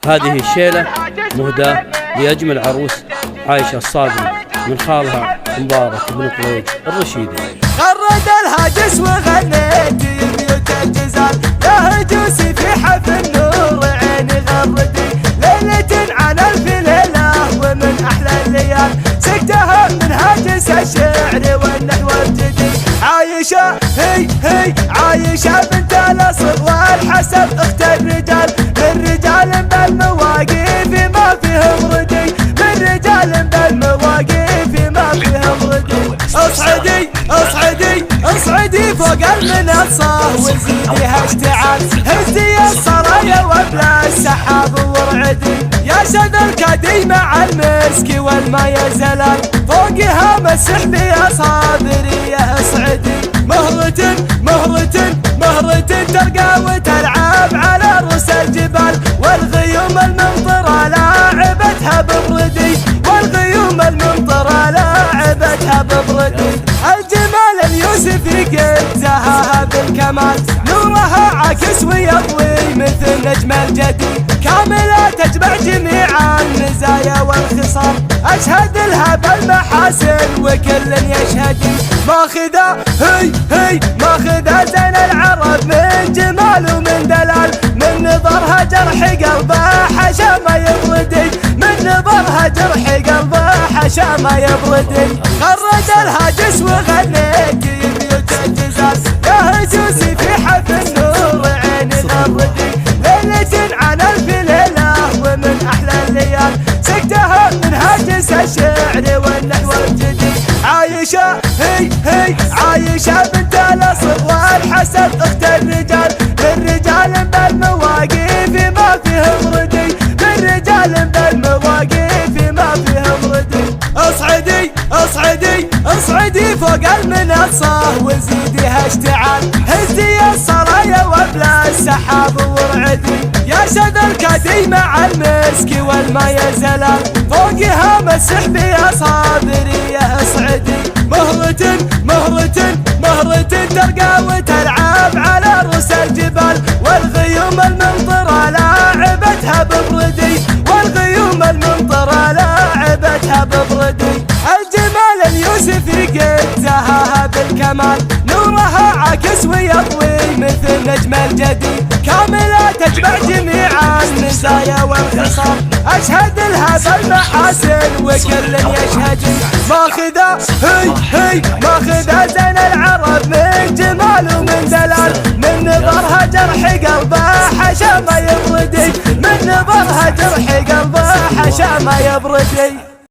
هذه الشيلة مهداة لأجمل عروس عايشة الصابري من خالها مبارك بن طويج الرشيدي. غرد الهاجس وغنيت بيوت الجزال يا هجوسي في حفل نور عيني غردي ليلة عن ألف ليلة ومن أحلى الليال سكتها من هاجس الشعر والنحو الجدي. عايشة هي عايشة بنت الأصل والحسب اخت الرجال من رجال بالمواقف ما فيهم ردي من رجال بالمواقف ما فيهم ردي. اصعدي فوق المنصة وزيديها اشتعال هزي الصرايا وابلى السحاب ورعدي يا شذا الكدي مع المسك والماء زلال فوقها مسح بأصابري يا اصعدي. مهرة ترقى وتلعب على رؤوس الجبال والغيوم الممطرة لاعبتها ببردي والغيوم الممطرة لاعبتها ببردي. الجمال اليوسفي قد زهاها بالكمال نورها عاكس ويضوي مثل نجم الجدي كاملة تجمع جميع المزايا والخصال أشهد لها بالمحاسن وكل يشهدي. ماخذة ماخذة زين العرب من جمال ومن دلال من نظرها جرح قلبها حشا ما يبردي من نظرها جرح قلبها حشا ما يبردي. غرد الهاجس وغنيت بيوت الجزال يا هجوسي في حفل نور عيني غردي ليلة عن ألف ليلة ومن أحلى الليال سكتها من هاجس الشعر والنحو الجدي. عايشة هي عايشة بنت الأصل والحسب اخت الرجال من رجال بالمواقف ما فيهم ردي من رجال بالمواقف ما فيهم ردي. اصعدي فوق المنصة وزيديها اشتعال هزي الصرايا وابلى السحاب ورعدي يا شذا الكدي مع المسك والماء زلال فوقها مسح بأصابري يا اصعدي. مهرة ترقى وتلعب على رؤوس الجبال والغيوم الممطرة لاعبتها ببردي والغيوم الممطرة لاعبتها ببردي. الجمال اليوسفي قد زهاها بالكمال نورها عاكس ويضوي مثل نجم الجدي كاملة تجمع جميع المزايا والخصال أشهد لها بالمحاسن وكل يشهدي. ماخذة هي ماخذة زين العرب من جمال ومن دلال من نظرها جرح قلبها حشا ما يبردي من نظرها جرح قلبها حشا ما يبردي.